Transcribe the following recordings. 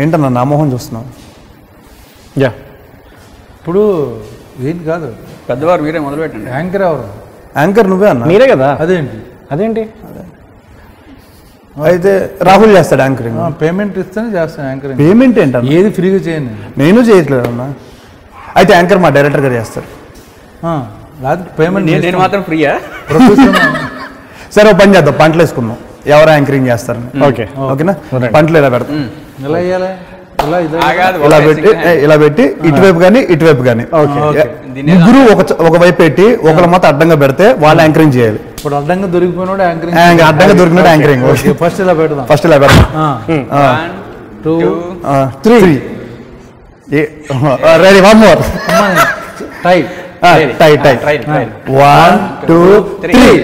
ఏంటన్నా నా మొహం చూస్తున్నావు? యా ఇప్పుడు ఏంటి కాదు పెద్దవారు మీరే మొదలు పెట్టండి. యాంకర్ ఎవరు? యాంకర్ నువ్వే అన్న. మీరే కదా. అదేంటి అయితే రాహుల్ చేస్తాడు యాంకరింగ్. పేమెంట్ ఇస్తేనే చేస్తాను యాంకరింగ్. పేమెంట్ ఏంటన్నా? ఏది ఫ్రీగా చేయను నేను చేయట్లేదు అన్న. అయితే యాంకర్ మా డైరెక్టర్ గారు చేస్తారు. పేమెంట్ నేను మాత్రం ఫ్రీయా? సరే ఓ పని చేద్దాం, పంటలు వేసుకుందాం, ఎవరు యాంకరింగ్ చేస్తారని. ఓకే ఓకేనా? పంటలు ఇలా పెడతాం. ఎలా వేయాలి? ఇలా పెట్టి ఇటువైపు కానీ ఇటువైపు కానీ ముగ్గురు ఒక వైపు పెట్టి ఒకళ్ళ మొత్తం అడ్డంగా పెడితే వాళ్ళు యాంకరింగ్ చేయాలి. ఇప్పుడు అడ్డంగా దొరికిపోయినాడు యాంకరింగ్. అడ్డంగా దొరికినాడు యాంకరింగ్. ఫస్ట్ ఇలా పెడదాం. 1 2 3 రెడీ. 1 more. టై 1 2 3.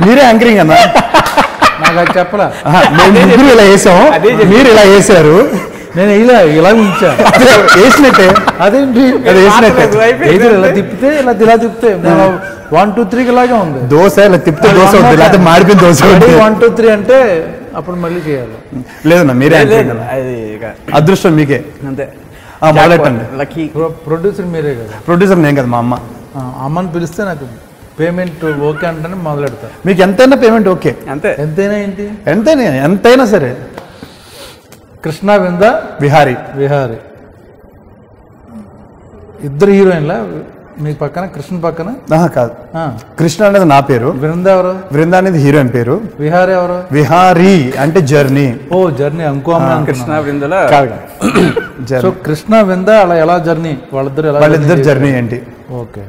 మీరే యాంకరింగ్ అన్న. నాకు అది చెప్పలా. ముగ్గురు ఇలా వేసాం, మీరు ఇలా వేసారు, నేను ఇలా ఉంచా వేసినట్టే. అదేంటి అది వేసినట్టే. ఇలా తిప్పితే ఇలా తిప్పితే 1 2 3 ఇలాగే ఉంది. దోశ ఇలా తిప్పితే దోశ ఉంది, లేకపోతే మాడిపోయిన దోశ. 1 2 3 అంటే అప్పుడు మళ్ళీ చేయాలి. లేదన్నా మీరే యాంకరింగ్. అదృష్టం మీకే. అంతే. మొదలెట్టండి. ప్రొడ్యూసర్ మీరే కదా? ప్రొడ్యూసర్ నేను కదా, మా అమ్మ. అమ్మని పిలిస్తే నాకు పేమెంట్ ఓకే అంటేనే మొదలెడతా. మీకు ఎంతైనా పేమెంట్ ఓకే. అంతే. ఎంతైనా ఏంటి? ఎంతైనా సరే. కృష్ణ వింద విహారీ ఇద్దరు హీరోయిన్లా మీకు పక్కన? కృష్ణ పక్కన కాదు, కృష్ణ అనేది నా పేరు. బృంద ఎవరు? బృంద అనేది హీరోయిన్ పేరు. విహారీ ఎవరు? విహారీ అంటే జర్నీ. ఓ జర్నీ. ఇంకో కృష్ణ బృందలో సో కృష్ణ వింద అలా ఎలా జర్నీ? వాళ్ళిద్దరు జర్నీ ఏంటి? ఓకే.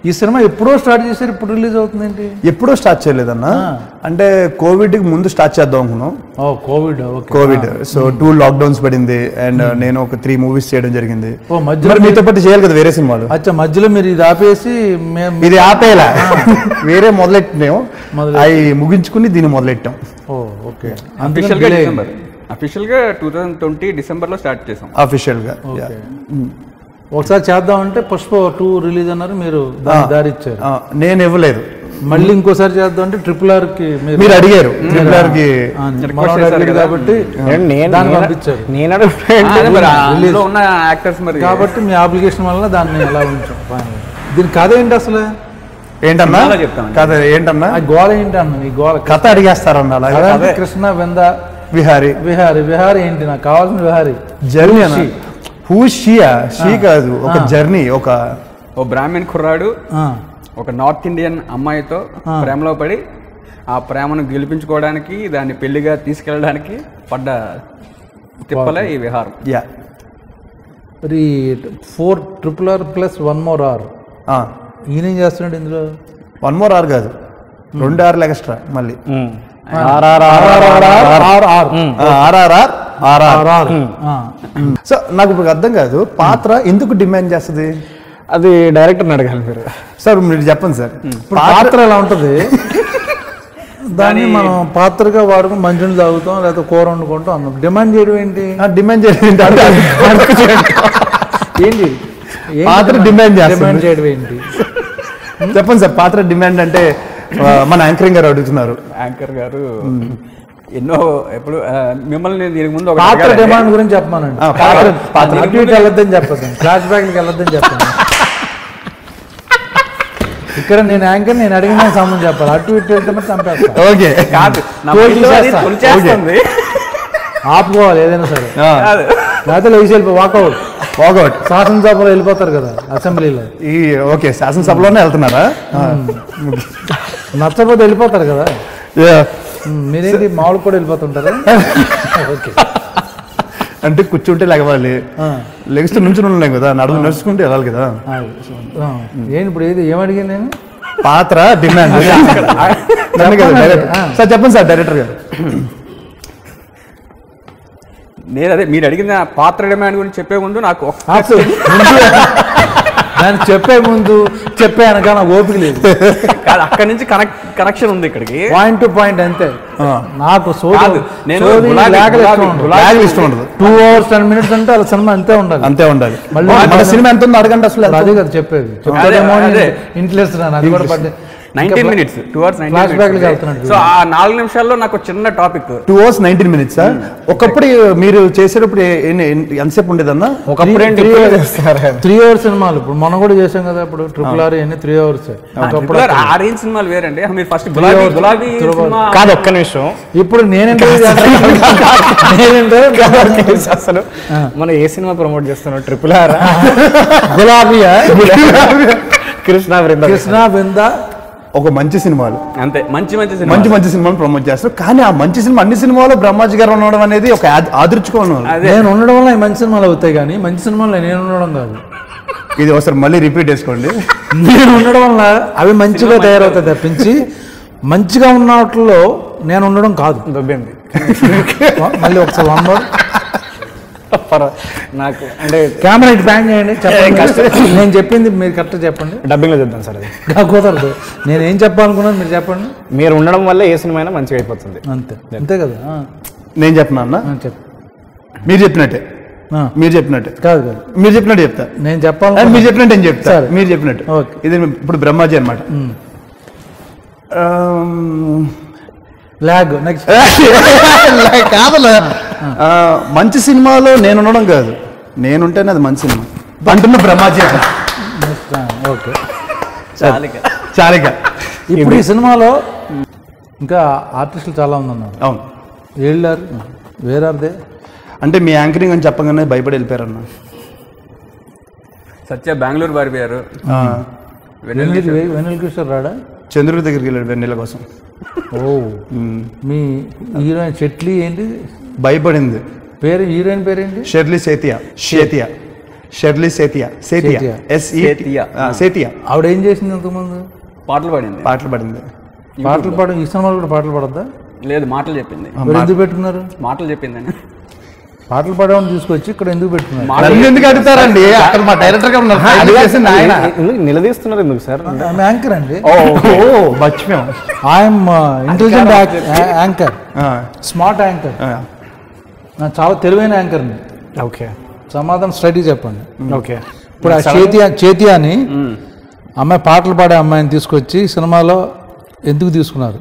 ఈ సినిమా ఎప్పుడో స్టార్ట్ చేశారు, ఇప్పుడు రిలీజ్ అవుతుంది ఏంటి? ఎప్పుడో స్టార్ట్ చేయలేదన్నా, అంటే కోవిడ్కి ముందు స్టార్ట్ చేద్దాం అనుకున్నాం. కోవిడ్ సో 2 లాక్డౌన్స్ పడింది అండ్ నేను ఒక 3 మూవీస్ చేయడం జరిగింది. మధ్యలో మీతో పాటు చేయాలి కదా వేరే సినిమాలు. అచ్చా, మధ్యలో మీరు ఇది ఆపేసి ఇది ఆపేలా వేరే మొదలెట్టినాం, అవి ముగించుకుని దీన్ని మొదలెట్టాం. ఓకే. అఫీషియల్ గా 2020 డిసెంబర్లో స్టార్ట్ చేసాం అఫీషియల్ గా. ఒకసారి చేద్దామంటే పుష్ప 2 రిలీజ్ అన్నారు, మీరు దారి ఇచ్చారు. నేను ఇవ్వలేదు. మళ్ళీ ఇంకోసారి చేద్దాం అంటే RRR కి మీరు అడిగారు. RRR కి కాబట్టి కాబట్టి మీ అప్లికేషన్ వల్ల దాన్ని ఎలా ఉంచాం. దీని కథ ఏంటి అసలు? ఏంటన్నా కథ? ఏంటన్నా గోళ ఏంటి అన్న? ఈ గోళ కథ అడిగేస్తారన్నా. కృష్ణ వింద విహారీ ఏంటి? నాకు కావాల్సిన విహారీ జర్నీ. షీ కాదు, ఒక జర్నీ. ఒక బ్రాహ్మణ్ కుర్రాడు ఒక నార్త్ ఇండియన్ అమ్మాయితో ప్రేమలో పడి ఆ ప్రేమను గెలిపించుకోవడానికి, దాన్ని పెళ్లిగా తీసుకెళ్ళడానికి పడ్డ తిప్పలే ఈ విహారం. మరి 4 RRR ప్లస్ 1 more R. ఈయనేం చేస్తున్నాడు ఇందులో? 1 more R కాదు, 2 R'లు ఎక్స్ట్రా మళ్ళీ. సో నాకు ఇప్పుడు అర్థం కాదు, పాత్ర ఎందుకు డిమాండ్ చేస్తుంది? అది డైరెక్టర్ని అడగాలి మీరు. సార్ మీరు చెప్పండి సార్. పాత్ర ఎలా ఉంటుంది? దాన్ని మనం పాత్రగా వాడుకుని మంచిని తాగుతాం, లేకపోతే కూర వండుకుంటాం అన్నాం. డిమాండ్ చేయడం ఏంటి? ఏంటి పాత్ర డిమాండ్ చేయడం ఏంటి? చెప్పండి సార్. పాత్ర డిమాండ్ అంటే మన యాంకరింగ్ గారు అడుగుతున్నారు. యాంకర్ గారు ఎన్నో ఎప్పుడు మిమ్మల్ని దీనికి ముందు పాత్ర డిమాండ్ గురించి చెప్పమానండి. అటు ఇటు వెళ్ళొద్దని చెప్పదు, ఫ్లాష్ బ్యాక్కి వెళ్ళొద్దని చెప్పండి. ఇక్కడ నేను యాంకర్, నేను అడిగిన సంబంధం చెప్పాలి. అటు ఇటు వెళ్తే చంపేస్తాను. ఓకే కాదు, ఆపుకోవాలి ఏదైనా సరే. లేకపోతే లేచి వాకౌట్ శాసనసభలో వెళ్ళిపోతారు కదా, అసెంబ్లీలో. ఓకే, శాసనసభలోనే వెళ్తున్నారా? నచ్చపోతే వెళ్ళిపోతారు కదా. మీరేంటి మామూలు కూడా వెళ్ళిపోతుంటారా? ఓకే. అంటే కూర్చుంటే లెగవాలి, లెగిస్తే నుంచి ఉన్నాం కదా, నడుచుకుంటే వెళ్ళాలి కదా. ఏంటి ఇప్పుడు ఏమడిగాను నేను? పాత్ర డిమాండ్. సార్ చెప్పండి సార్ డైరెక్టర్ గారు. నేను అదే మీరు అడిగిన పాత్ర డిమాండ్ గురించి చెప్పే ముందు నాకు దాన్ని చెప్పే ముందు చెప్పాను నాకు ఓపిక లేదు. అక్కడి నుంచి కనెక్షన్ ఉంది ఇక్కడికి, పాయింట్ టు పాయింట్ అంతే. నాకు ఇష్టం ఉండదు. 2 hours 10 minutes అంటే అలా సినిమా అంతే ఉండాలి. మళ్ళీ సినిమా ఎంత ఉందో అడగండి అసలు. అదే కదా చెప్పేది. చెప్తాడేమో ఇంట్రెస్ట్ అది కూడా పడ్డ 19 minutes, 2 hours 19 Flashback minutes. కి వెళ్తున్నాడు. సో ఆ 4 నిమిషాల్లో నాకు చిన్న టాపిక్ 2 hours 19 minutes. ఒకప్పుడు మీరు చేసేటప్పుడు ఎంతసేపు ఉండేదన్నా? ఒకప్పుడు 3 hours సినిమాలు ఇప్పుడు మనం కూడా చేసాం కదా ఇప్పుడు RRR అన్ని 3 hours. ఆ రేంజ్ సినిమాలు వేరండి. మీరు ఫస్ట్ గులాబీ సినిమా కాదు, ఒక్క నిమిషం. ఇప్పుడు నేనంటే అసలు మనం ఏ సినిమా ప్రమోట్ చేస్తున్నాం? RRR, గులాబీయా, కృష్ణ బృంద. ఒక మంచి సినిమాలు అంతే, మంచి మంచి సినిమాలు ప్రమోట్ చేస్తారు. కానీ ఆ మంచి సినిమా అన్ని సినిమాలో బ్రహ్మాజీ గారు ఉండడం అనేది ఒక ఆదరించుకోను. నేను ఉండడం వల్ల ఈ మంచి సినిమాలు అవుతాయి, కానీ మంచి సినిమాలు నేను ఉండడం కాదు. ఇది ఒకసారి మళ్ళీ రిపీట్ చేసుకోండి. నేను ఉండడం వల్ల అవి మంచిగా తయారవుతాయి తప్పించి మంచిగా ఉన్న వాటిల్లో నేను ఉండడం కాదు. దొబ్బింది మళ్ళీ ఒకసారి 1 more నాకు. అంటే కెమెరా ఇటు బ్యాన్ చేయండి, చెప్పండి. నేను చెప్పింది మీరు కరెక్ట్ చెప్పండి. డబ్బింగ్లో చెప్తాను సార్. అది కుదరదు. నేను ఏం చెప్పాలనుకున్నాను మీరు చెప్పండి. మీరు ఉండడం వల్ల ఏ సినిమా అయినా మంచిగా అయిపోతుంది. అంతే కదా. నేను చెప్పనా అన్న? చెప్పు. మీరు చెప్పినట్టే కాదు మీరు చెప్పినట్టు చెప్తా. నేను చెప్పాలి, మీరు చెప్పినట్టు నేను చెప్తా. మీరు చెప్పినట్టు. ఓకే. ఇది ఇప్పుడు బ్రహ్మాజీ అనమాట. లాగ్ నెక్స్ట్ కాదలా, మంచి సినిమాలో నేను ఉండడం కాదు, నేనుంటేనే అది మంచి సినిమా అంటున్న బ్రహ్మాజీ. ఓకే, చాలిక. ఇప్పుడు ఈ సినిమాలో ఇంకా ఆర్టిస్టులు చాలా మంది ఉన్నారు. అవును. వెళ్ళారు వేరార్దే అంటే మీ యాంకరింగ్ అని చెప్పగానే భయపడి వెళ్ళిపోయారన్న. సత్య బెంగళూరు పారిపోయారు. వెన్నెల కిషోర్ రాడా? చంద్రుడి దగ్గరికి వెళ్ళాడు వెన్నెల కోసం. ఓ, మీ హీరోయిన్ చెట్లీ ఏంటి భయపడింది. పేరు హీరోయిన్ పేరేంటి? షెర్లీ సేతియా. ఆవిడ ఏం చేసింది ఇంతకుముందు? పాటలు పాడింది. పాటలు పాడి ఈ సినిమాలో కూడా పాటలు పాడద్దా? లేదు, మాటలు చెప్పింది. ఎందుకు పెట్టుకున్నారు? మాటలు చెప్పిందని. పాటలు పాడేవాడిని తీసుకొచ్చి ఇక్కడ ఎందుకు పెట్టుకున్నారు? ఎందుకు అడుగుతారండి? అక్కడ మా డైరెక్టర్ గారు నిలదీస్తున్నారు ఎందుకు సార్? యాంకర్ అండి. మర్చిపోయాం. I'm intelligent anchor, smart anchor. నా చాలా తెలివైన యాంకర్ని. ఓకే, సమాధానం స్టడీ చెప్పండి. ఓకే. ఇప్పుడు ఆ చేతి అని అమ్మాయి పాటలు పాడే అమ్మాయిని తీసుకొచ్చి సినిమాలో ఎందుకు తీసుకున్నారు?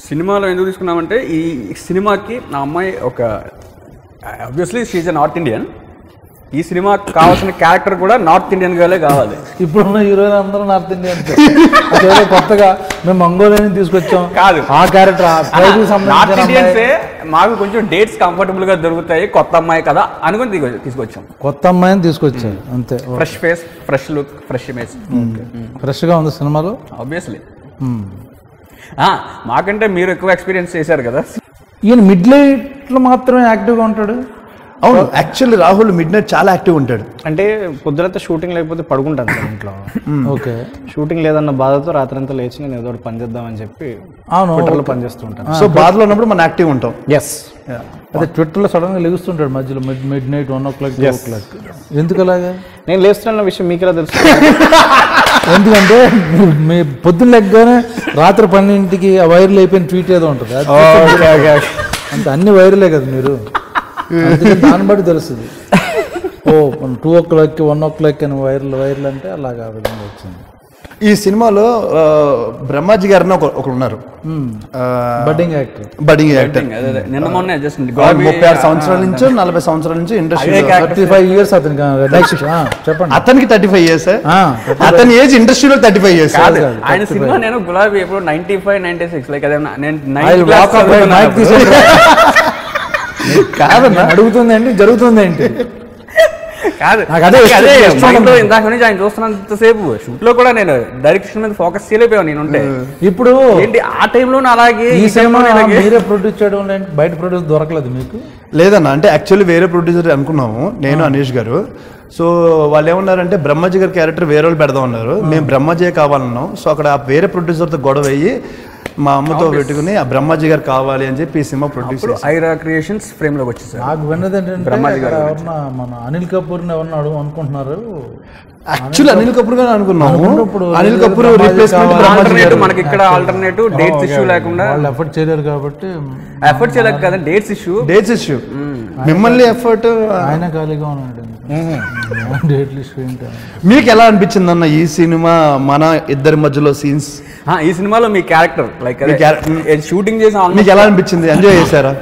సినిమాలో ఎందుకు తీసుకున్నామంటే ఈ సినిమాకి నా అమ్మాయి ఒక obviously she's a north Indian. ఈ సినిమాకి కావాల్సిన క్యారెక్టర్ కూడా నార్త్ ఇండియన్ గాలే కావాలి. ఇప్పుడున్న హీరోయిన్ అందరూ నార్త్ ఇండియన్. కొత్తగా మేము మంగోలియన్ తీసుకొచ్చాం కాదు, ఆ క్యారెక్టర్ నార్త్ ఇండియన్సే మాకు కొంచెం డేట్స్ కంఫర్టబుల్ గా దొరుకుతాయి, కొత్త అమ్మాయి కదా అనుకుని తీసుకొచ్చాం. కొత్త అమ్మాయిని తీసుకొచ్చారు అంతే. Fresh face, fresh look, fresh image. Fresh గా ఉంది సినిమాలో ఆబ్వియస్లీ. మాకంటే మీరు ఎక్కువ ఎక్స్పీరియన్స్ చేశారు కదా. ఈయన మిడ్ నైట్ లో మాత్రమే యాక్టివ్గా ఉంటాడు. అవును, యాక్చువల్లీ రాహుల్ మిడ్ నైట్ చాలా యాక్టివ్ ఉంటాడు. అంటే పొద్దునైతే షూటింగ్ లేకపోతే పడుకుంటాను సార్ ఇంట్లో. ఓకే, షూటింగ్ లేదన్న బాధతో రాత్రంతా లేచి నేను ఏదో పని చేద్దామని చెప్పి ట్విట్టర్లో పని చేస్తూ ఉంటాను. సో బాధలో ఉన్నప్పుడు మనం యాక్టివ్ ఉంటాం. ఎస్, అదే ట్విట్టర్లో సడన్ గా లెగుస్తుంటాడు మధ్యలో మిడ్ నైట్ 1 o'clock 2 o'clock. ఎందుకు అలాగా? నేను లేస్తున్న విషయం మీకు ఎలా తెలుసు? ఎందుకంటే మీ పొద్దున్న లెగ్గానే రాత్రి 12ంటికి ఆ వైరల్ అయిపోయిన ట్వీట్ ఏదో ఉంటుంది. అంటే అన్ని వైరలే కదా మీరు, దాన్ని బట్టి తెలుస్తుంది. 2 o'clock 1 o'clock అని వైరల్ అంటే అలాగా విధంగా వచ్చింది. ఈ సినిమాలో బ్రహ్మాజీ గారిని ఒకరు ఉన్నారు, బడ్డింగ్ యాక్టర్. నిన్న మొన్న జస్ట్ 36 సంవత్సరాల నుంచి 40 సంవత్సరాల నుంచి ఇండస్ట్రీ. 35 years అతనికి. చెప్పండి. అతనికి 35 years. అతని ఏజ్ ఇండస్ట్రీలో 35 years. ఆయన సినిమా నేను గులాబీ ఎప్పుడు 95, 96 లైక్ అదే కాదన్నా అడుగుతుంది ఏంటి, జరుగుతుంది ఏంటి? కాదు, ఇందాక నుంచి ఆయన చూస్తున్నంతసేపు షూట్ లో కూడా నేను డైరెక్షన్ మీద ఫోకస్ చేయలేకపోయాను. నేను ఉంటే ఇప్పుడు ఏంటి ఆ టైంలో అలాగే ఈ సినిమా మీరే ప్రొడ్యూస్ చేయడం, బయట ప్రొడ్యూస్ దొరకలేదు మీకు? లేదన్న, అంటే యాక్చువల్లీ వేరే ప్రొడ్యూసర్ అనుకున్నాము, నేను అనీష్ గారు. సో వాళ్ళు ఏమన్నారంటే బ్రహ్మాజీ గారి క్యారెక్టర్ వేరే వాళ్ళు పెడదాం అన్నారు. మేము బ్రహ్మాజీ కావాలన్నాం. సో అక్కడ వేరే ప్రొడ్యూసర్తో గొడవ అయ్యి మా అమ్మతో పెట్టుకుని ఆ బ్రహ్మాజీ గారు కావాలి అని చెప్పి ఈ cinema produce Aira creations frame లోకి వచ్చేసారు. నాకు విన్నది ఏంటంటే ఎవరన్నా మన అనిల్ కపూర్ని ఎవరన్నా అనుకుంటున్నారు యాక్చువల్లీ అనిల్ కపూర్ గారు అనుకున్నాము. ఇప్పుడు అనిల్ కపూర్ రీప్లేస్మెంట్ ఆల్టర్నేటివ్ మనకి ఇక్కడ ఆల్టర్నేటివ్ డేట్స్ ఇష్యూ లేకుండా వాళ్ళు ఎఫర్ట్ చేయలేరు కాబట్టి ఎఫర్ట్ చేయలేక కదా డేట్స్ ఇష్యూ మిమ్మల్ని ఎఫర్ట్. ఆయన ఖాళీగా ఉన్నాడు. డేట్లు ఇష్యూ ఏంటి? మీకు ఎలా అనిపించింది అన్న ఈ సినిమా మన ఇద్దరి మధ్యలో సీన్స్? ఈ సినిమాలో మీ క్యారెక్టర్ లైక్ షూటింగ్ చేసిన మీకు ఎలా అనిపించింది? ఎంజాయ్ చేశారా?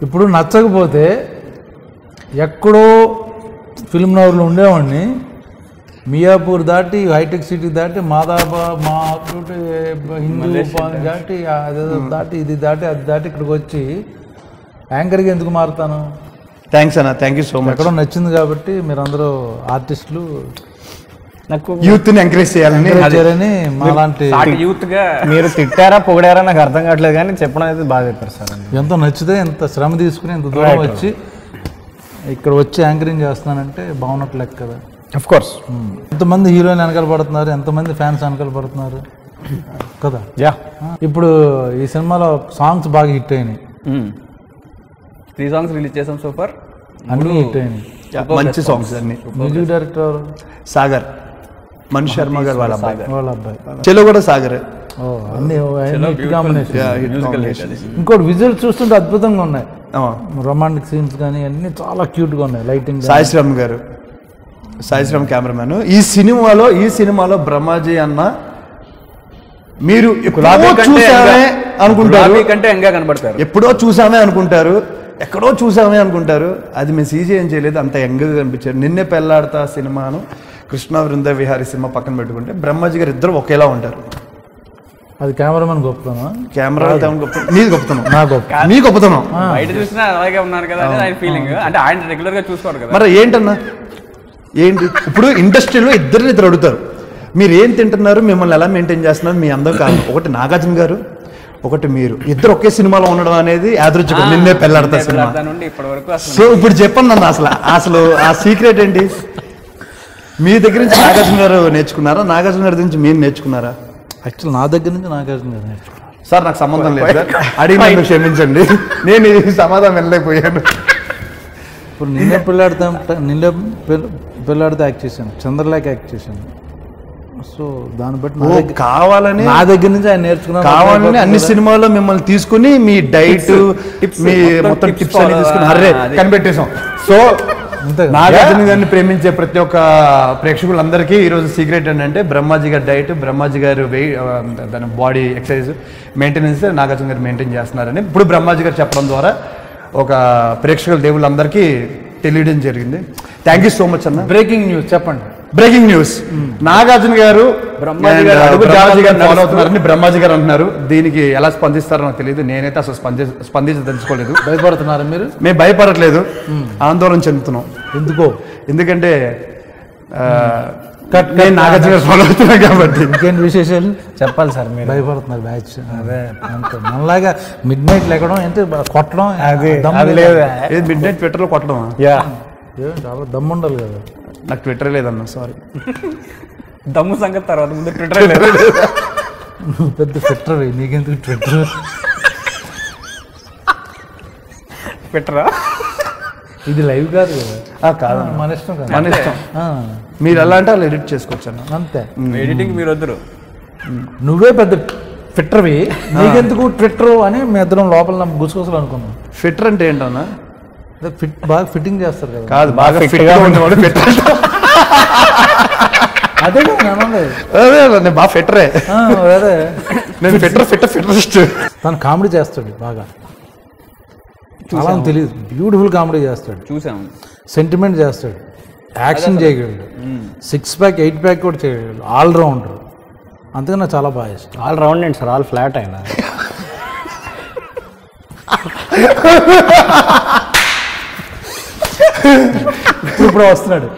ఇప్పుడు నచ్చకపోతే ఎక్కడో ఫిల్మ్ నగర్లో ఉండేవాడిని, మియాపూర్ దాటి హైటెక్ సిటీ దాటి మాదాబాద్ మా హిందూ దాటి అదేదో దాటి ఇది దాటి అది దాటి ఇక్కడికి వచ్చి యాంకర్గా ఎందుకు మారుతాను? థ్యాంక్స్ అన్న, థ్యాంక్ యూ సో మచ్. ఎక్కడో నచ్చింది కాబట్టి మీరందరూ ఆర్టిస్టులు నాకు యూత్ ని ఎంకరేజ్ చేయాలని మాలాంటి యూత్ గా మీరు తిట్టారా పొగిడారా నాకు అర్థం కావట్లేదు, కానీ చెప్పడం అయితే బాగా చెప్పారు సార్. ఎంతో నచ్చితే ఎంత శ్రమ తీసుకుని ఎంత దూరం వచ్చి ఇక్కడ వచ్చి యాంకరింగ్ చేస్తున్నానంటే బాగున్నట్లు లెక్క కదా. ఆఫ్ కోర్స్ ఎంతమంది హీరోయిన్ వెనకాల పడుతున్నారు, ఎంతమంది ఫ్యాన్స్ వెనకాల పడుతున్నారు కదా. యా ఇప్పుడు ఈ సినిమాలో సాంగ్స్ బాగా హిట్ అయినాయి, 3 songs రిలీజ్ చేసాం సూపర్, అన్ని హిట్ అయినాయి. మంచి సాంగ్స్ అన్ని. మ్యూజిక్ డైరెక్టర్ సాగర్, మణి శర్మ గారు వాళ్ళ అబ్బాయి. వాళ్ళ అబ్బాయి. చెలో కూడా సాగరే. అన్ని కాంబినేషన్. మ్యూజికల్. ఇంకోటి విజువల్స్ చూస్తుంటే అద్భుతంగా ఉన్నాయి, రొమాంటిక్ సీన్స్ కానీ అన్ని చాలా క్యూట్ గా ఉన్నాయి. లైటింగ్ సాయి శ్రామ్ గారు, సాయి శ్రామ్ కెమెరామెన్. ఈ సినిమాలో బ్రహ్మాజీ అన్న మీరు చూసామే అనుకుంటారు, ఎప్పుడో చూసామే అనుకుంటారు, ఎక్కడో చూసామే అనుకుంటారు. అది మేము సీజీ ఏం చేయలేదు, అంత యంగ్గా కనిపించారు. నిన్నే పెళ్ళాడతా సినిమాను కృష్ణ బృంద విహారీ సినిమా పక్కన పెట్టుకుంటే బ్రహ్మాజీ గారు ఇద్దరు ఒకేలా ఉంటారు. అది కెమెరామెన్ గొప్పతనం, కెమెరా నీది గొప్పతనం, నా గొప్ప మీ గొప్పతనం. బయట చూసినా అలాగే ఉన్నారు కదా, ఆయన ఫీలింగ్. అంటే ఆయన రెగ్యులర్ గా చూసుకోరు కదా. మరి ఏంటన్నా ఏంటి ఇప్పుడు ఇండస్ట్రీలో ఇద్దరు అడుగుతారు, మీరు ఏం తింటున్నారు, మిమ్మల్ని ఎలా మెయింటైన్ చేస్తున్నారు, మీ అందరూ కాదు. ఒకటి నాగార్జున గారు, ఒకటి మీరు, ఇద్దరు ఒకే సినిమాలో ఉండడం అనేది యాదృచ్ఛికం. నిన్నే పెళ్ళాడతా సినిమా. సో ఇప్పుడు చెప్పండి నన్ను, అసలు ఆ సీక్రెట్ ఏంటి? మీ దగ్గర నుంచి నాగార్జున గారు నేర్చుకున్నారా, నాగార్జున గారి నుంచి మీరు నేర్చుకున్నారా? యాక్చువల్ నా దగ్గర నుంచి నాగార్జున గారు నేర్చుకున్నాను సార్. నాకు సంబంధం లేదు సార్, అడిగిన క్షమించండి, నేను ఇది సమాధానం వెళ్ళలేకపోయాను. ఇప్పుడు నిన్నే పెళ్ళాడితే యాక్ట్ చేశాను, చంద్రలేఖ యాక్ట్ చేశాను. సో దాన్ని బట్టి కావాలని నా దగ్గర నుంచి ఆయన నేర్చుకున్నాను. కావాలని అన్ని సినిమాల్లో మిమ్మల్ని తీసుకుని మీ డైట్ మీ మొత్తం టిప్స్ అన్ని తీసుకుని హర్రే కనిపెట్టేశాం. సో నాగార్జున గారిని ప్రేమించే ప్రతి ఒక్క ప్రేక్షకులందరికీ ఈరోజు సీక్రెట్ ఏంటంటే బ్రహ్మాజీ గారి డైట్, బ్రహ్మాజీ గారు దాని బాడీ ఎక్సర్సైజ్ మెయింటెనెన్స్ నాగార్జున గారు మెయింటైన్ చేస్తున్నారని ఇప్పుడు బ్రహ్మాజీ గారు చెప్పడం ద్వారా ఒక ప్రేక్షకుల దేవుళ్ళందరికీ తెలియడం జరిగింది. థ్యాంక్ యూ సో మచ్ అన్న. బ్రేకింగ్ న్యూస్ చెప్పండి. బ్రేకింగ్ న్యూస్, నాగార్జున గారు బ్రహ్మాజీ గారు ఫాలో అవుతున్నారని బ్రహ్మాజీ గారు అంటున్నారు. దీనికి ఎలా స్పందిస్తారో నాకు తెలియదు, నేనైతే అసలు స్పందించదలుచుకోలేదు. భయపడుతున్నారు మీరు? మేము భయపడట్లేదు, ఆందోళన చెందుతున్నాం. ఎందుకంటే నేను నాగార్జున గారు ఫాలో అవుతున్నాను కాబట్టి. ఇంకేంటి విశేషాలు చెప్పాలి సార్. మీరు భయపడుతున్నారు బ్యాచ్. అదే అంతే, మనలాగా మిడ్ నైట్ లేకడం ఏంటి కొట్టడం, అది లేదు. మిడ్ నైట్ ట్విట్టర్లో కొట్టడం చాలా దమ్ము ఉండాలి కదా. నాకు ట్విట్టర్ లేదన్నా, సారీ. దమ్ము సంగతి తర్వాత, ముందు ట్విట్టర్ లేదు. నువ్వు పెద్ద ట్విట్టర్, నీకెందుకు ట్విట్టర్? ట్విట్టరా? ఇది లైవ్ కాదు కదా. కాదు, మన ఇష్టం కదా, మన ఇష్టం. మీరు ఎలా అంటే అలా ఎడిట్ చేసుకోవచ్చు అన్న, అంతే. ఎడిటింగ్ మీరు వద్దరు, నువ్వే పెద్ద ఫిట్టర్వి, నీకెందుకు ట్విట్టర్ అని మీ ఇద్దరం లోపల గుసగుసలు అనుకున్నాం. ఫిట్టర్ అంటే ఏంటన్నా? బాగా ఫిట్టింగ్ చేస్తారు కదా. కాదు, బాగా ఫిట్గా ఉండేవాడు ఫిట్టర్. అదే నేను బాగా ఫిట్టరే. అదే నేను ఫిట్టరిస్ట్. తను కామెడీ చేస్తాడు బాగా, చాలా తెలియదు. బ్యూటిఫుల్ కామెడీ చేస్తాడు, చూసాము. సెంటిమెంట్ చేస్తాడు, యాక్షన్ చేయగలడు, 6 ప్యాక్ 8 ప్యాక్ కూడా చేయగలడు, ఆల్రౌండర్. అందుకని నాకు చాలా బాగా ఇష్టం. ఆల్ రౌండ్ ఏంటి సార్, ఆల్ ఫ్లాట్ అయినా. ఇప్పుడు వస్తున్నాడు,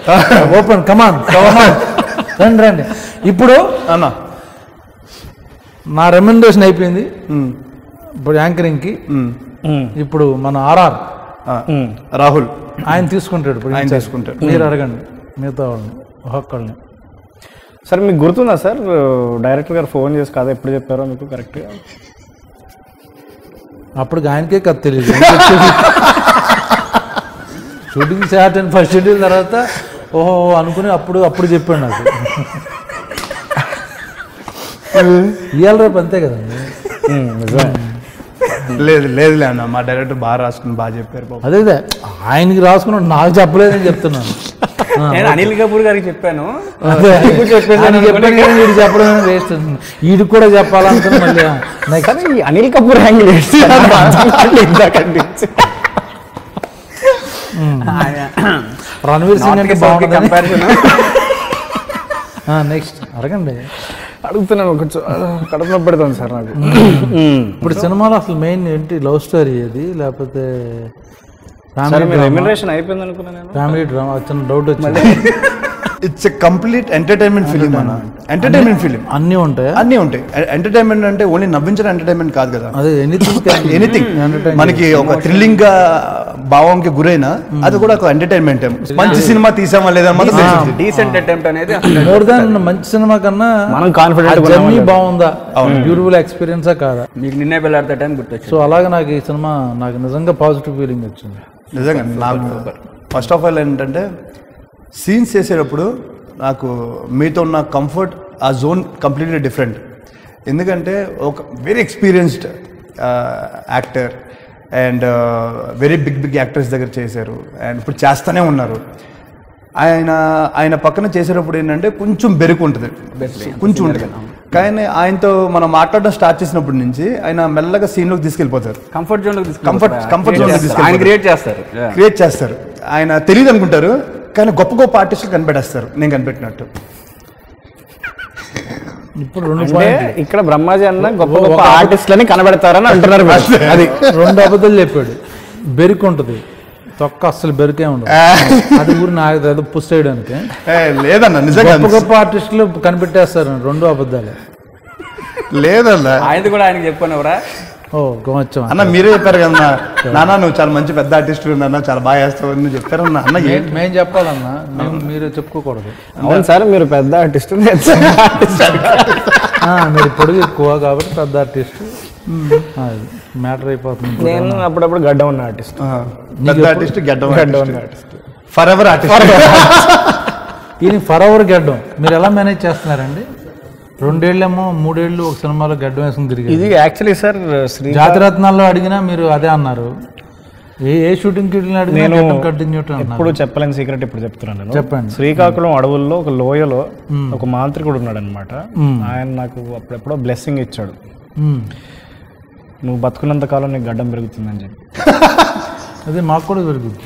ఓపెన్ కమాన్ రండి రండి. ఇప్పుడు అన్న నా రెమెండేషన్ అయిపోయింది. ఇప్పుడు యాంకరింగ్కి ఇప్పుడు మన ఆర్ఆర్ రాహుల్ ఆయన తీసుకుంటాడు. ఇప్పుడు ఆయన తీసుకుంటాడు. మీరు అడగండి మిగతా వాళ్ళని, ఒక్కొక్కళ్ళని. సార్ మీకు గుర్తుందా సార్, డైరెక్టర్ గారు ఫోన్ చేసి కదా ఎప్పుడు చెప్పారో మీకు కరెక్ట్గా? అప్పటికి ఆయనకే కథ తెలియదు. షూటింగ్ స్టార్ట్ అయిన ఫస్ట్ షెడ్యూల్ తర్వాత ఓహో అనుకుని అప్పుడు చెప్పాడు నాకు. ఇవాళ రేపు అంతే కదండి. లేదు అన్న, మా డైరెక్టర్ బాగా రాసుకుని బాగా చెప్పారు. అదే ఆయనకి రాసుకున్నాడు, నాకు చెప్పలేదని చెప్తున్నాను. నేను అనిల్ కపూర్ గారికి చెప్పాను, వీడు చెప్పడం వేస్ట్. వీడికి కూడా చెప్పాలనుకున్నా మళ్ళీ కానీ అనిల్ కపూర్ హ్యాంగిల్ రణవీర్ సింగ్ అంటే బాగుంటుంది. కంపారిజన్. నెక్స్ట్ అడగండి. అడుగుతున్నాను, కొంచెం కడుపు నొప్పి పెడుతుంది సార్ నాకు. ఇప్పుడు సినిమాలో అసలు మెయిన్ ఏంటి, లవ్ స్టోరీ అది లేకపోతే రెమ్యునరేషన్ అయిపోయింది అనుకున్నాను నేను. Family drama? చిన్న డౌట్ వచ్చింది. It's a complete entertainment film అన్న. ఎంటర్టైన్మెంట్ ఫిలిం అన్నీ ఉంటాయి. అన్నీ ఉంటాయి. ఎంటర్టైన్మెంట్ అంటే ఓన్లీ నవ్వించడం ఎంటర్టైన్మెంట్ కాదు కదా. అదే ఎనీథింగ్ మనకి ఒక థ్రిల్లింగ్ గా భావంకి గురైనా అది కూడా ఒక ఎంటర్టైన్మెంట్. మంచి సినిమా తీసామా లేదా డీసెంట్ అటెంప్ట్ అనేది మోర్ దాన్ మంచి సినిమా కన్నా మనం కాన్ఫిడెంట్ జర్నీ బాగుందా, బ్యూటిఫుల్ ఎక్స్పీరియన్సా కాదా, మీకు నిన్నే వెళ్ళాడతాను గుర్తొచ్చు. సో అలాగే నాకు ఈ సినిమా నాకు నిజంగా పాజిటివ్ ఫీలింగ్ వచ్చింది. నిజంగా నాకు ఫస్ట్ ఆఫ్ ఆల్ ఏంటంటే సీన్స్ చేసేటప్పుడు నాకు మీతో ఉన్న కంఫర్ట్, ఆ జోన్ కంప్లీట్లీ డిఫరెంట్. ఎందుకంటే ఒక very experienced actor and very big actors దగ్గర చేశారు అండ్ ఇప్పుడు చేస్తూనే ఉన్నారు. ఆయన పక్కన చేసేటప్పుడు ఏంటంటే కొంచెం బెరుకు ఉంటుంది, కొంచెం ఉంటుంది. కానీ ఆయనతో మనం మాట్లాడడం స్టార్ట్ చేసినప్పటి నుంచి ఆయన మెల్లగా సీన్లోకి తీసుకెళ్ళిపోతారు. Comfort zone comfort zone create చేస్తారు. ఆయన తెలియదు అనుకుంటారు కానీ గొప్ప ఆర్టిస్టులు కనిపెట్టేస్తారు, నేను కనిపెట్టినట్టు. ఇప్పుడు రెండు ఇక్కడ బ్రహ్మాజీ అన్న గొప్ప ఆర్టిస్టులని కనబెడతారని అంటున్నారు. అది రెండు అబద్ధాలు చెప్పాడు. బెరుకు ఉంటుంది, తొక్క అస్సలు బెరుకే ఉండదు. అది ఊరు నాకు ఏదో పుష్ చేయడానికి లేదన్న, నిజంగా గొప్ప ఆర్టిస్టులు కనిపెట్టేస్తారు. రెండు అబద్ధాలే లేదన్న. ఆయనది కూడా ఆయనకి చెప్పానురా. ఓ గొచ్చం అన్న మీరే చెప్పారు కదా నాన్న, నువ్వు చాలా మంచి పెద్ద ఆర్టిస్ట్ అన్న, చాలా బాగా చేస్తావు అని చెప్పారు అన్న. అన్న మేము చెప్పాలన్నా, మీరు చెప్పుకోకూడదు. అవును సార్, మీరు పెద్ద ఆర్టిస్ట్, మీరు పొడుగు ఎక్కువ కాబట్టి పెద్ద ఆర్టిస్ట్ మ్యాటర్ అయిపోతుంది. నేను అప్పుడప్పుడు గడ్డ ఉన్న ఆర్టిస్ట్. పెద్ద ఆర్టిస్ట్, గడ్డ ఉన్న ఆర్టిస్ట్, ఫర్ ఎవర్ ఆర్టిస్ట్. ఈయన ఫర్ ఎవర్ గడ్డం. మీరు ఎలా మేనేజ్ చేస్తున్నారండి? 2 ఏళ్ళేమో 3 ఏళ్ళు ఒక సినిమాలో గడ్డం వేసుకుని తిరిగి. ఇది యాక్చువల్లీ సార్ జాతిరత్నాల్లో అడిగినా మీరు అదే అన్నారు. ఏ షూటింగ్ నేను కంటిన్యూ ఇప్పుడు చెప్పలేని సీక్రెట్ ఇప్పుడు చెప్తున్నాను నేను. చెప్పండి. శ్రీకాకుళం అడవుల్లో ఒక లోయలో ఒక మాంత్రికుడు ఉన్నాడు అనమాట. ఆయన నాకు అప్పుడెప్పుడో బ్లెస్సింగ్ ఇచ్చాడు, నువ్వు బతుకున్నంత కాలం నీకు గడ్డం పెరుగుతుందని చెప్పి. అదే మాకు కూడా పెరుగుతుంది.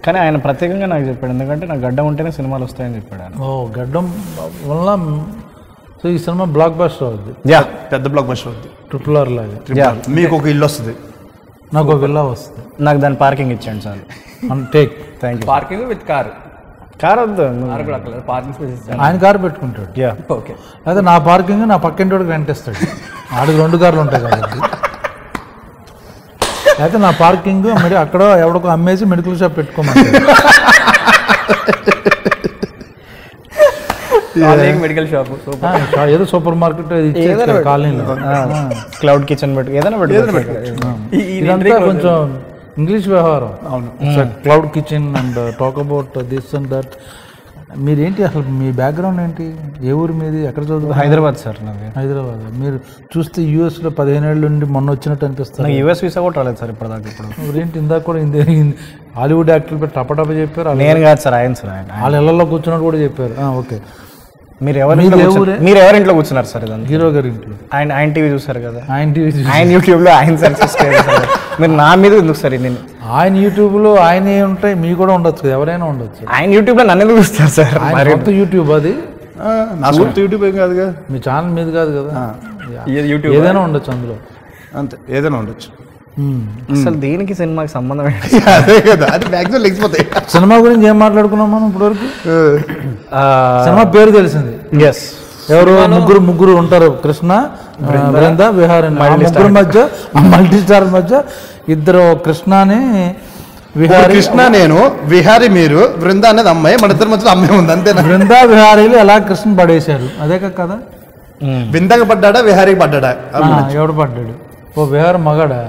కానీ ఆయన ప్రత్యేకంగా నాకు చెప్పాడు, ఎందుకంటే నాకు గడ్డం ఉంటేనే సినిమాలు వస్తాయని చెప్పాడు ఆయన. ఓ గడ్డం వల్ల. సో ఈ సినిమా బ్లాక్ బస్టర్ అవుద్ది. పెద్ద బ్లాక్ బస్టర్ అవుద్ది. RRR లాగా. మీకు ఒక ఇల్లు వస్తుంది, నాకు ఒక విల్లా వస్తుంది. నాకు దాని పార్కింగ్ ఇచ్చాను చాలు. Take. Thank you. Parking with car వద్దు, పార్కింగ్ స్పేస్ ఆయన కారు పెట్టుకుంటాడు. ఓకే. అయితే నా పార్కింగ్ నా పక్కింటోడికి రెంట్ ఇస్తాడు. ఆడికి 2 కార్లు ఉంటాయి కాబట్టి. అయితే నా పార్కింగ్ మరి అక్కడ ఎవడికో అమ్మేసి మెడికల్ షాప్ పెట్టుకోమంటాడు. మెడికల్ షాప్ ఏదో సూపర్ మార్కెట్ కాలనీలో క్లౌడ్ కిచెన్ పెట్టుకో, ఏదైనా ఇదంతా కొంచెం ఇంగ్లీష్ వ్యవహారం. అవును. Cloud kitchen and talk about this and that. మీరేంటి అసలు, మీ బ్యాక్గ్రౌండ్ ఏంటి, ఏ ఊరు మీది, ఎక్కడ చదువు? హైదరాబాద్ సార్ నాది. హైదరాబాద్. మీరు చూస్తే యూఎస్లో 15 ఏళ్ళ నుండి మొన్న వచ్చినట్టు అనిపిస్తారు. యూఎస్ వీసా కూడా రాలేదు సార్ ఇప్పటిదాకా. ఇప్పుడు ఏంటి ఇందాక కూడా హాలీవుడ్ యాక్టర్లు పెట్టి టపటప చెప్పారు. నేను కాదు సార్, ఆయన సార్. వాళ్ళ ఇళ్లలో కూర్చున్నట్టు కూడా చెప్పారు. ఓకే. మీరు ఎవరి ఇంట్లో కూర్చున్నారు సార్? ఇదంతా హీరో గారి ఇంట్లో. ఆయన టీవీ చూసారు కదా, ఆయన యూట్యూబ్లో ఆయన సక్సెస్. మీరు నా మీద ఎందుకు సార్? నేను ఆయన యూట్యూబ్లో ఆయన ఉంటాయి, మీ కూడా ఉండొచ్చు కదా, ఎవరైనా ఉండొచ్చు. ఆయన యూట్యూబ్లో నన్ను ఎందుకు చూస్తారు సార్? కొత్త యూట్యూబ్ అది, నా సొంత యూట్యూబ్ ఏం కాదుగా, మీ ఛానల్ మీద కాదు కదా, ఏదైనా ఉండొచ్చు అందులో. అంతే, ఏదైనా ఉండొచ్చు. అసలు దీనికి సినిమాకి సంబంధం అదే కదా, అది మ్యాక్సిమం లేకపోతాయి. సినిమా గురించి ఏం మాట్లాడుకున్నాం మనం ఇప్పటివరకు? సినిమా పేరు తెలిసింది. ఎస్. ఎవరు ముగ్గురు ఉంటారు, కృష్ణ, బృంద, విహారీ. ముగ్గురు మధ్య, మల్టీ స్టార్ మధ్య ఇద్దరు, కృష్ణని విహారీ. కృష్ణ నేను, విహారీ మీరు, బృంద అనేది అమ్మాయి, మన ఇద్దరి మధ్యలో అమ్మాయి ఉంది అంతేనా? బృంద విహారీలు ఎలా కృష్ణ పడేశారు, అదే కదా. బృందకి పడ్డాడా, విహారీకి పడ్డాడా? ఎవడు పడ్డాడు? ఓ విహారీ మగాడా?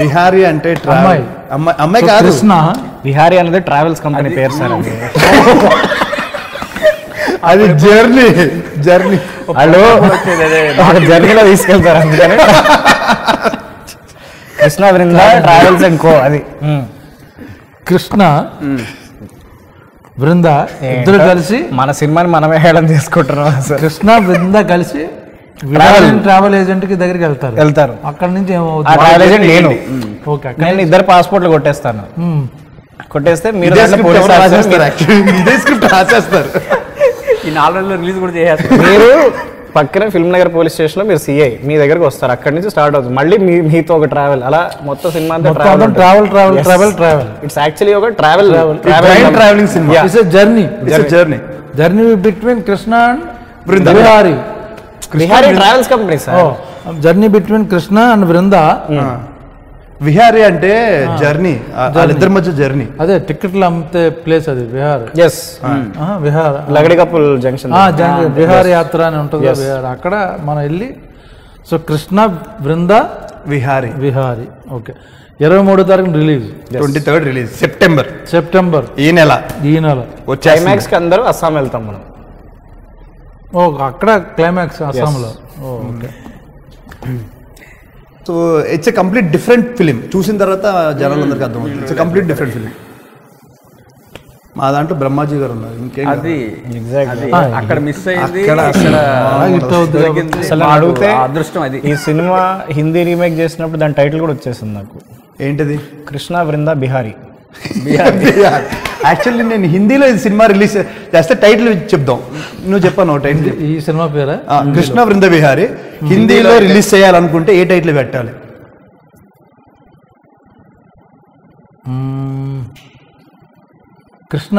విహారీ అంటే అమ్మాయి. అమ్మాయి కాదు, కృష్ణ విహారీ అనేది ట్రావెల్స్ కంపెనీ పేరు సార్. అది జర్నీ వాళ్ళు జర్నీలో తీసుకెళ్తారు అందుకని కృష్ణ బృంద ట్రావెల్స్ అండ్ కో. అది కృష్ణ బృంద ఇద్దరు కలిసి మన సినిమాని మనమే హేళన చేసుకుంటున్నాం సార్. కృష్ణ బృంద కలిసి ట్రావెల్ ఏజెంట్ కి దగ్గరికి వెళ్తారు. అక్కడ నుంచి ఆ ట్రావెల్ ఏజెంట్ నేను. ఓకే, నేను ఇద్దరు పాస్పోర్ట్లు కొట్టేస్తాను. కొట్టేస్తే మీరు ఇదే స్క్రిప్ట్ రాసేస్తారు. ఈ 4 రోజుల్లో రిలీజ్ కూడా చేసేస్తారు. మీరు పక్కన ఫిల్మ్ నగర్ పోలీస్ స్టేషన్ లో మీరు సిఐ మీ దగ్గరకు వస్తారు. అక్కడి నుంచి స్టార్ట్ అవుతుంది మళ్ళీ మీతో ఒక ట్రావెల్. అలా మొత్తం సినిమా అంతా ట్రావెల్. ఇట్స్ యాక్చువల్లీ ఒక ట్రావెల్ ట్రావెలింగ్ సినిమా. It's a journey between Krishna and Vihari. Vihari travels company sir. Journey between Krishna and Brinda. Vihari అంటే జర్నీ, వాళ్ళిద్దరి మధ్య జర్నీ. అదే టికెట్లు అమ్మితే ప్లేస్ అది విహార్. ఎస్ విహార్ లగడికప్పుల్ జంక్షన్ విహార్ యాత్ర అని ఉంటుంది విహార్. అక్కడ మనం వెళ్ళి సో కృష్ణ బృంద విహారీ. ఓకే, 23వ తారీఖు రిలీజ్, 23rd రిలీజ్ సెప్టెంబర్ ఈ నెల క్లైమాక్స్ కి అందరూ అస్సాం వెళ్తాం మనం. అక్కడ క్లైమాక్స్ అస్సాంలో. Okay, so it's a complete different film. చూసిన తర్వాత జనాలందరికీ అర్థమవుతుంది it's a complete different film. మా దాంట్లో బ్రహ్మాజీ గారు ఉన్నారు. ఇంకేం అది అక్కడ మిస్ అయింది. అడిగితే అదృష్టం అది. ఈ సినిమా హిందీ రీమేక్ చేసినప్పుడు దాని టైటిల్ కూడా వచ్చేసింది నాకు. ఏంటది? కృష్ణ బృంద బిహారీ. యాక్చువల్లీ నేను హిందీలో ఈ సినిమా రిలీజ్ చేస్తే టైటిల్ చెప్దాం. నువ్వు చెప్పాను టైటిల్. ఈ సినిమా పేరా కృష్ణ బృంద విహారీ. హిందీలో రిలీజ్ చేయాలనుకుంటే ఏ టైటిల్ పెట్టాలి? కృష్ణ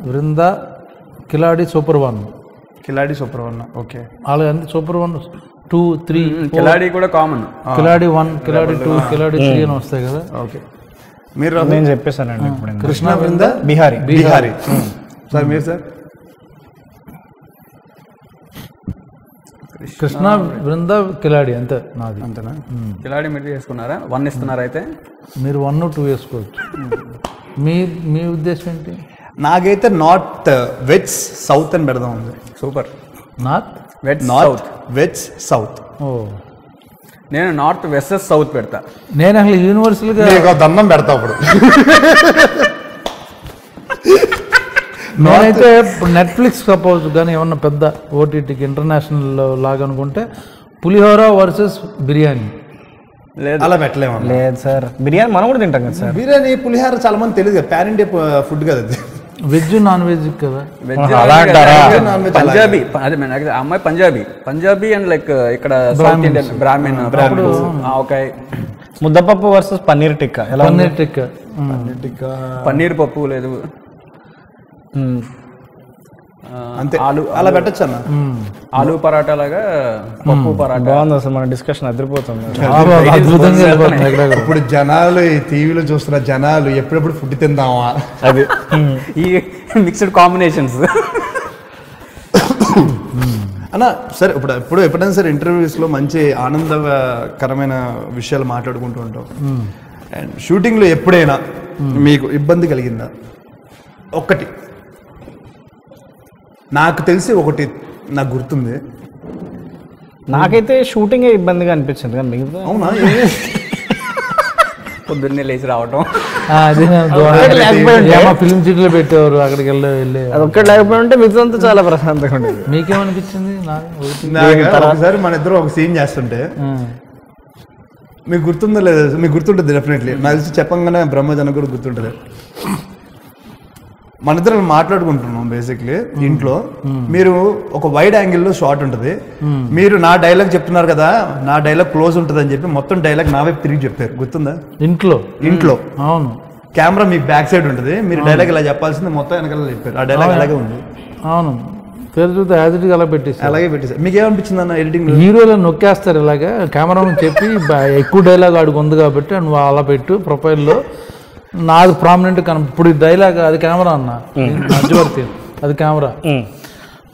బృంద కిలాడి సూపర్ 1. ఓకే, అలాగే సూపర్ 1, 2, 3. కిలాడి కూడా కామన్. కిలాడి 1, కిలాడి 2, కిలాడి 3 అని వస్తాయి కదా. ఓకే, మీరు నేను చెప్పేశానండి ఇప్పుడు. కృష్ణ బృంద బిహారీ. సార్ మీరు సార్? కృష్ణ బృంద కిలాడి అంతే నాది. అంతేనా? కిలాడి మీరు చేసుకున్నారా? 1 ఇస్తున్నారు అయితే. మీరు 1, 2 వేసుకోవచ్చు. మీ ఉద్దేశం ఏంటి? నాకైతే నార్త్ వెజ్ సౌత్ అని పెడదాం ఉంది. సూపర్. North veg south. నేను నార్త్ వెస్సెస్ సౌత్ పెడతా. నేను అసలు యూనివర్సల్గా దండం పెడతా అప్పుడు. నేనైతే ఇప్పుడు నెట్ఫ్లిక్స్ సపోజ్ కానీ ఏమన్నా పెద్ద ఓటీటీకి ఇంటర్నేషనల్ లాగా అనుకుంటే పులిహోర వర్సెస్ బిర్యానీ. లేదు అలా పెట్టలేము. లేదు సార్, బిర్యానీ మనం కూడా తింటాం కదా సార్. బిర్యానీ పులిహోర చాలా మంది తెలియదు కదా, పాన్ ఇండియా ఫుడ్ కదా అది. వెజ్ నాన్ వెజ్ కదా. పంజాబీ అదే అమ్మాయి పంజాబీ అండ్ లైక్ ఇక్కడ సౌత్ ఇండియన్ బ్రాహ్మణ్. ఓకే, ముద్దపప్పు వర్సెస్ పన్నీర్ టిక్కా. పన్నీర్ పప్పు లేదు అంతే, అలా పెట్టచ్చు అన్న. ఆలు పరాటా లాగా పప్పు పరాటా. బాగుంది అసలు, మన డిస్కషన్ అదిరిపోతుంది. ఇప్పుడు జనాలు ఈ టీవీలో చూస్తున్న జనాలు ఎప్పుడెప్పుడు ఫుడ్ తిందామా అది ఈ మిక్స్డ్ కాంబినేషన్స్. అన్న సరే, ఎప్పుడైనా సరే ఇంటర్వ్యూస్లో మంచి ఆనందకరమైన విషయాలు మాట్లాడుకుంటూ ఉంటాం. అండ్ షూటింగ్లో ఎప్పుడైనా మీకు ఇబ్బంది కలిగిందా? ఒక్కటి నాకు తెలిసి నాకు గుర్తుంది. నాకైతే షూటింగ్ ఇబ్బందిగా అనిపించింది కానీ మిగతా అవునా? పొద్దున్నే లేచి రావటం ఫిల్మ్ సిటీలో పెట్టేవారు, అక్కడికి వెళ్ళి అది ఒక్కటి లేకపోయి ఉంటే మిగతా అంతా చాలా ప్రశాంతంగా ఉండేది. మీకేమనిపించింది? ఒకసారి మన ఇద్దరు ఒక సీన్ చేస్తుంటే మీకు గుర్తుందో లేదా? మీకు గుర్తుంటుంది డెఫినెట్లీ. నాకు తెలిసి చెప్పంగానే బ్రహ్మజన కూడా గుర్తుంటుంది. మన ఇద్దరు మాట్లాడుకుంటున్నాం బేసిక్లీ ఇంట్లో. మీరు ఒక వైడ్ యాంగిల్లో షాట్ ఉంటుంది. మీరు నా డైలాగ్ చెప్తున్నారు కదా, నా డైలాగ్ క్లోజ్ ఉంటుంది అని చెప్పి మొత్తం డైలాగ్ నా వైపు తిరిగి చెప్పారు. గుర్తుందా? ఇంట్లో అవును, కెమెరా మీకు బ్యాక్ సైడ్ ఉంటుంది. మీరు డైలాగ్ ఇలా చెప్పాల్సింది మొత్తం వెనకాల చెప్పారు. ఆ డైలాగ్ అలాగే ఉంది. అవును, పేరు చూస్తే యాజిటీగా అలా పెట్టేసి అలాగే పెట్టేసారు. మీకు ఏమనిపించింది అన్న ఎడిటింగ్? హీరోలు నొక్కేస్తారు ఇలాగా, కెమెరాను చెప్పి ఎక్కువ డైలాగ్ ఆడికి ఉంది కాబట్టి నువ్వు అలా పెట్టు ప్రొఫైల్లో, నాది ప్రామినెంట్ ఇప్పుడు డైలాగ్ అది కెమెరా అన్న మధ్యవర్తి, అది కెమెరా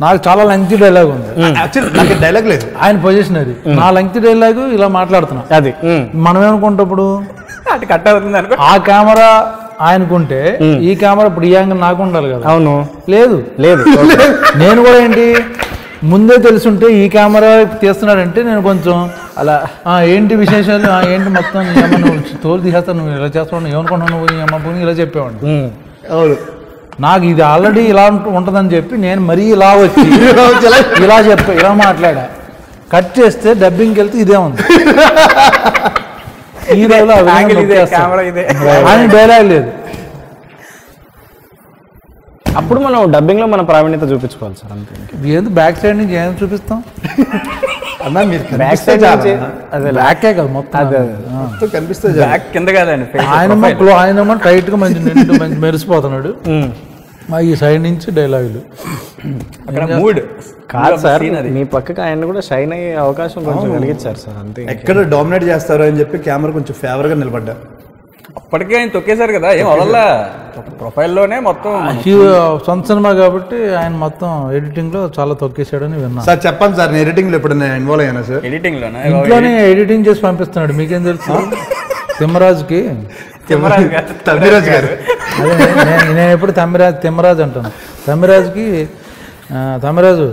నాకు చాలా లెంగ్తీ డైలాగ్ ఉంది. యాక్చువల్లీ నాకు డైలాగ్ లేదు, ఆయన పొజిషన్ అది. నా లెంగ్తీ డైలాగు ఇలా మాట్లాడుతున్నా, అది మనం ఏమనుకుంటప్పుడు అటు కట్ అవుతుంది అనుకో. ఆ కెమెరా ఆయనకుంటే ఈ కెమెరా ఇప్పుడు ఈ యాంగిల్ నాకు ఉండాలి కదా. అవును, లేదు లేదు. నేను కూడా ఏంటి ముందే తెలుసుంటే ఈ కెమెరా తీస్తున్నాడంటే నేను కొంచెం అలా ఏంటి విశేషాలు, ఏంటి మొత్తం ఏమన్నా నువ్వు తోలు తీసేస్తాను, నువ్వు ఇలా చేస్తావు, ఏమనుకుంటున్నావు నువ్వు, ఏమన్నా పోనీ ఇలా చెప్పేవాడు. అవును. నాకు ఇది ఆల్రెడీ ఇలా ఉంటుందని చెప్పి నేను మరీ ఇలా వచ్చి ఇలా చెప్పా, ఇలా మాట్లాడా. కట్ చేస్తే డబ్బింగ్కి వెళ్తే ఇదే ఉంది. ఈ ఆయన డైలాగ్ లేదు. అప్పుడు మనం డబ్బింగ్ లో మన ప్రావీణ్యత చూపించుకోవాలి సార్, అంతే. ఏంది బ్యాక్ సైడ్ నుంచి ఏం చూపిస్తాం అన్నా, మీరు బ్యాక్ సైడ్ అదే బ్యాకే కదా మొత్తం కనిపిస్తే బ్యాక్ కింద కాదండి, ఆయనేమో టైట్ గా మంచి నిండు మంచి మెరిసిపోతున్నాడు. ఈ సైడ్ నుంచి డైలాగులు మూడ్ కాదు సార్. మీ పక్కకి ఆయన కూడా షైన్ అయ్యే అవకాశం కొంచెం కలిగించారు సార్, అంతే. ఎక్కడ డామినేట్ చేస్తారో అని చెప్పి కెమెరా కొంచెం ఫేవర్ గా నిలబడ్డా. అప్పటికే ఆయన తొక్కేశారు కదా, ఏం వదల్లా. ప్రొఫైల్లోనే మొత్తం సొంత సినిమా కాబట్టి ఆయన మొత్తం ఎడిటింగ్ లో చాలా తొక్కేశాడని విన్నా. సార్ చెప్పండి సార్, నేను ఎడిటింగ్ లో ఎప్పుడైనా ఇన్వాల్వ్ అయ్యానా సార్? ఎడిటింగ్ లోనే ఇంట్లోనే ఎడిటింగ్ చేసి పంపిస్తున్నాడు, మీకేం తెలుసు? తిమ్మరాజుకి, తమ్మిరాజు గారు. అదే నేను ఎప్పుడు తిమ్మరాజు అంటాను. తమ్మిరాజుకి తమ్మిరాజు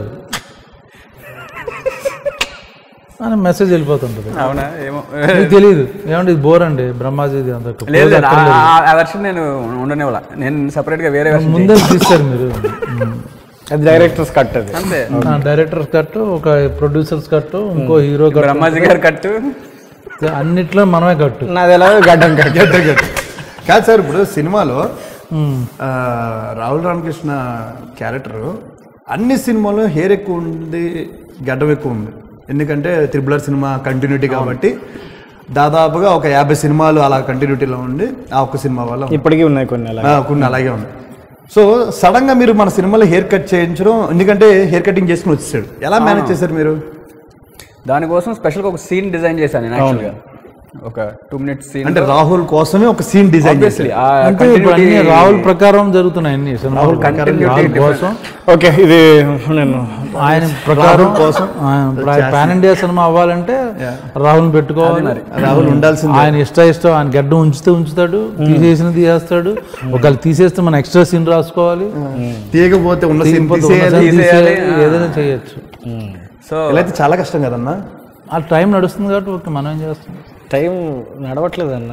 అని మెసేజ్ వెళ్ళిపోతుంటది. అవునా, ఏమో మీకు తెలియదు. ఏమంటే ఇది బోర్ అండి బ్రహ్మాజీది అంత లేదు. ఆ వెర్షన్ నేను ఉండనివ్వాల, నేను సపరేట్ గా వేరే వెర్షన్ ముందే తీస్తారు మీరు. అది డైరెక్టర్స్ కట్, అది అంతే. డైరెక్టర్స్ కట్, ఒక ప్రొడ్యూసర్స్ కట్, ఇంకో హీరో కట్, బ్రహ్మాజీ గారు కట్టు, అన్నిట్లో మనమే కట్టు. నాది ఎలా గడ్డం కట్. కాదు సార్, ఇప్పుడు సినిమాలో రాహుల్ రామకృష్ణ క్యారెక్టర్ అన్ని సినిమాలో హెయిర్ ఎక్కువ ఉంది, గడ్డం ఎక్కువ ఉంది. ఎందుకంటే త్రిబుల్ ఆర్ సినిమా కంటిన్యూటీ కాబట్టి దాదాపుగా ఒక 50 సినిమాలు అలా కంటిన్యూటీలో ఉండి ఆ ఒక్క సినిమా వల్ల ఇప్పటికీ ఉన్నాయి కొన్ని అలాగే ఉంది. సో సడన్ గా మీరు మన సినిమాలో హెయిర్ కట్ చేయించడం, ఎందుకంటే హెయిర్ కటింగ్ చేసుకుని వచ్చేసాడు, ఎలా మేనేజ్ చేశారు మీరు? దానికోసం స్పెషల్గా ఒక సీన్ డిజైన్ చేశాను నేను. యాక్చువల్గా ఒక 2 minutes సీన్, అంటే రాహుల్ కోసమే ఒక సీన్ డిజైన్ చేసి. అంటే రాహుల్ ప్రకారం జరుగుతున్నాయి అన్ని రాహుల్ కోసం. ఓకే, ఇది నేను ఆయన ప్రకారం కోసం పాన్ ఇండియా సినిమా అవ్వాలంటే రాహుల్ పెట్టుకోవాలి. రాహుల్ ఉండాల్సింది. ఆయన ఇష్టం ఆయన గడ్డం ఉంచుతాడు, తీసేస్తాడు. ఒకవేళ తీసేస్తే మనం ఎక్స్ట్రా సీన్ రాసుకోవాలి, తీయకపోతే ఉన్న సీన్ ఏదైనా చేయొచ్చు. సో ఇలా అయితే చాలా కష్టం కదన్నా. ఆ టైం నడుస్తుంది కాబట్టి ఓకే, మనం ఏం చేస్తాం? టైం నడవట్లేదు అన్న,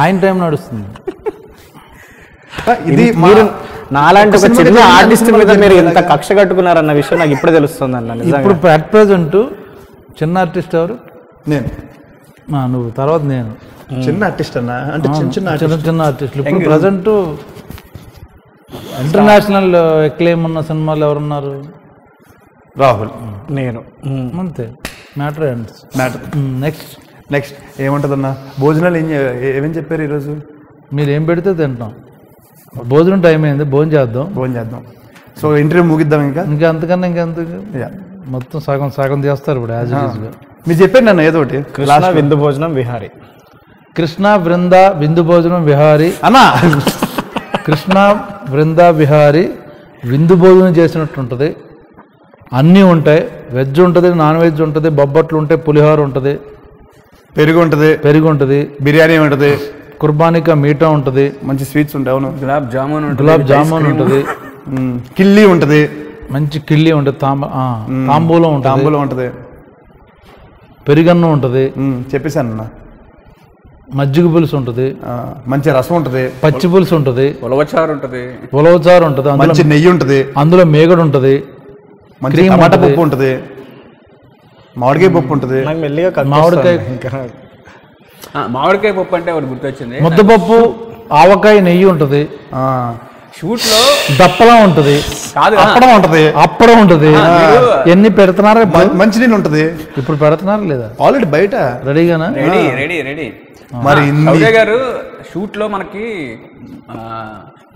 ఆయన టైం నడుస్తుంది. ఇది మీరు నాలాంటి ఒక చిన్న ఆర్టిస్ట్ మీద మీరు ఎంత కక్ష కట్టుకున్నారన్న విషయం నాకు ఇప్పుడే తెలుస్తుంది అన్న. ఇప్పుడు అట్ ప్రెజెంట్ చిన్న ఆర్టిస్ట్ ఎవరు? నేను. నువ్వు తర్వాత నేను. చిన్న ఆర్టిస్ట్ అన్నా, అంటే చిన్న ఆర్టిస్టులు. ఇప్పుడు ప్రజెంట్ ఇంటర్నేషనల్ ఎక్లెయిమ్ ఉన్న సినిమాలు ఎవరున్నారు? రాహుల్, నేను, అంతే. మ్యాటర్ నెక్స్ట్ ఏముంటదన్నా? భోజనాలు ఏమేం చెప్పారు ఈరోజు? మీరు ఏం పెడితే తింటాం. భోజనం టైం అయింది, భోజనం చేద్దాం. సో ఇంటర్వ్యూ ముగిద్దాం. ఇంకా అంతకన్నా ఇంకెంత మొత్తం సగం చేస్తారు ఇప్పుడు యాజ్ ఇట్ ఈస్ గా. మీరు చెప్పండి నన్ను ఏదో ఒకటి. కృష్ణ విందు భోజనం విహారీ. కృష్ణ బృంద విందు భోజనం విహారీ అన్నా. కృష్ణ బృంద విహారీ విందు భోజనం చేసినట్టు ఉంటుంది. అన్నీ ఉంటాయి, వెజ్ ఉంటుంది, నాన్ వెజ్ ఉంటుంది, బొబ్బట్లు ఉంటాయి, పులిహోర ఉంటుంది, పెరుగు ఉంటుంది, బిర్యానీ ఉంటుంది, కుర్బానికా మీఠా ఉంటుంది, మంచి స్వీట్స్ ఉంటాయి. అవును, గులాబ్ జామున్ ఉంటుంది, కిల్లి ఉంటుంది, మంచి కిల్లి ఉంటుంది, తాంబూలం ఉంటుంది, పెరుగన్నం ఉంటుంది. చెప్పేశాను అన్న. మజ్జిగ పులుసు ఉంటుంది, మంచి రసం ఉంటుంది, పచ్చి పులుసు ఉంటుంది, ఉలవచారు ఉంటుంది, మంచి నెయ్యి ఉంటుంది, అందులో మేగడు ఉంటుంది, మంచి టమాటా పప్పు ఉంటుంది, మామిడికాయ పప్పు ఉంటుంది. మామిడికాయ పప్పు అంటే ఒకటి గుర్తొచ్చింది. ముద్దపప్పు, ఆవకాయ, నెయ్యి ఉంటుంది. షూట్ లో దప్పలా ఉంటుంది, అప్పడం ఉంటుంది. ఎన్ని పెడుతున్నారు? మంచి నీళ్ళు ఉంటుంది. ఇప్పుడు పెడుతున్నారు లేదా? ఆల్రెడీ బయట రెడీగానా? రెడీ. మరి సౌజయ్ గారు షూట్ లో మనకి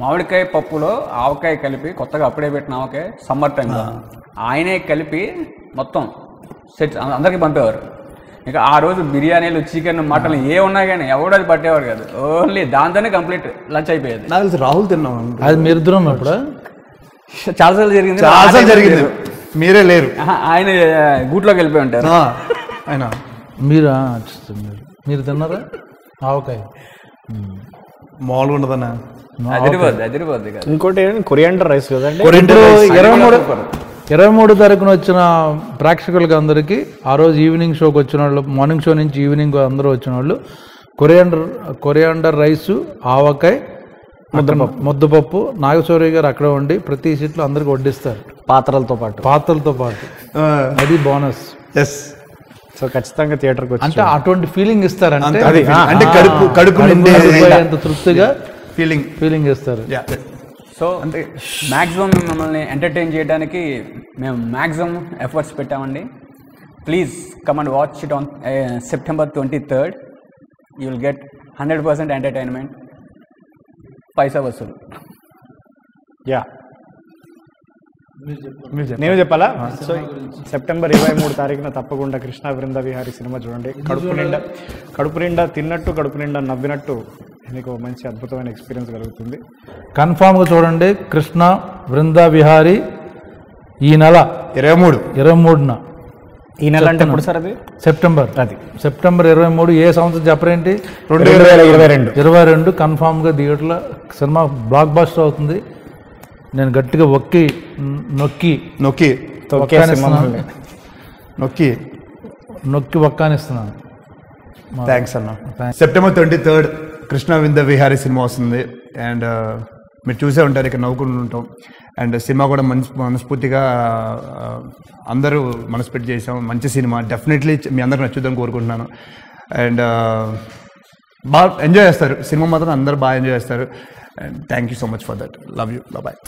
మామిడికాయ పప్పులో ఆవకాయ కలిపి, కొత్తగా అప్పుడే పెట్టిన ఆవకాయ సమ్మర్ టైంలో ఆయనే కలిపి మొత్తం సెట్ అందరికి పంపేవారు. ఇంకా ఆ రోజు బిర్యానీలు, చికెన్, మటన్ ఏ ఉన్నా కానీ ఎవడు అది పట్టేవాడు కాదు. ఓన్లీ దాంతోనే కంప్లీట్ లంచ్ అయిపోయేది. నాకు తెలిసి రాహుల్ తిన్నాం. అది మీరు ఇద్దరు ఉన్నప్పుడు చాలాసార్లు జరిగింది. చాలా జరిగింది, మీరే లేరు. ఆయన గూట్లోకి వెళ్ళిపోయి ఉంటారు. ఆయన మీరు తిన్నారా ఆవకాయ? మామూలుగా ఉండదన్నా. అదిరిపోద్ది కదా. ఇంకోటి కొరియాండర్ రైస్ కదండి. ఇప్పుడు 23 తారీఖున వచ్చిన ప్రేక్షకులకి అందరికీ ఆ రోజు ఈవినింగ్ షోకి వచ్చిన వాళ్ళు, మార్నింగ్ షో నుంచి ఈవినింగ్ అందరూ వచ్చిన వాళ్ళు కొరియాండర్ రైసు, ఆవకాయ, ముద్దపప్పు, నాగశౌర్య గారు అక్కడ ఉండి ప్రతి సీట్లో అందరికి వడ్డిస్తారు పాత్రలతో పాటు. అది బోనస్. ఎస్. సో ఖచ్చితంగా థియేటర్కి వచ్చి అంటే అటువంటి ఫీలింగ్ ఇస్తారంటే అంటే కడుపు అంత తృప్తిగా ఫీలింగ్ ఇస్తారు. సో అంటే మ్యాక్సిమం మిమ్మల్ని ఎంటర్టైన్ చేయడానికి మేము మ్యాక్సిమం ఎఫర్ట్స్ పెట్టామండి. Please come and watch it on September 23rd. You will get 100% entertainment, పైసా వసూలు. యా, నేను చెప్పాలా? సో సెప్టెంబర్ 23 తారీఖున తప్పకుండా కృష్ణ బృంద విహారీ సినిమా చూడండి. కడుపు నిండా తిన్నట్టు, కడుపు నిండా నవ్వినట్టు మీకు మంచి అద్భుతమైన ఎక్స్పీరియన్స్ కలుగుతుంది. కన్ఫామ్గా చూడండి. కృష్ణ బృంద విహారీ ఈ నెల 23న. ఈ నెల అంటే ఎప్పుడు సార్? అది సెప్టెంబర్ 23. ఏ సంవత్సరం చెప్పరేంటి? 2022. కన్ఫామ్గా థియేటర్లో సినిమా బ్లాక్ బస్టర్ అవుతుంది. నేను గట్టిగా నొక్కి ఒక్కానిస్తున్నాను. థ్యాంక్స్ అన్న. September 23rd కృష్ణ బృంద విహారీ సినిమా వస్తుంది. అండ్ మీరు చూసే ఉంటారు, ఇక్కడ నవ్వుకుంటూ ఉంటాం. అండ్ సినిమా కూడా మనస్ఫూర్తిగా అందరూ మనస్పెట్టి చేసాం. మంచి సినిమా, డెఫినెట్లీ మీ అందరికి నచ్చుద్దని కోరుకుంటున్నాను. అండ్ బాగా ఎంజాయ్ చేస్తారు సినిమా, మాత్రం అందరూ బాగా ఎంజాయ్ చేస్తారు. And thank you so much for that. Love you. Bye.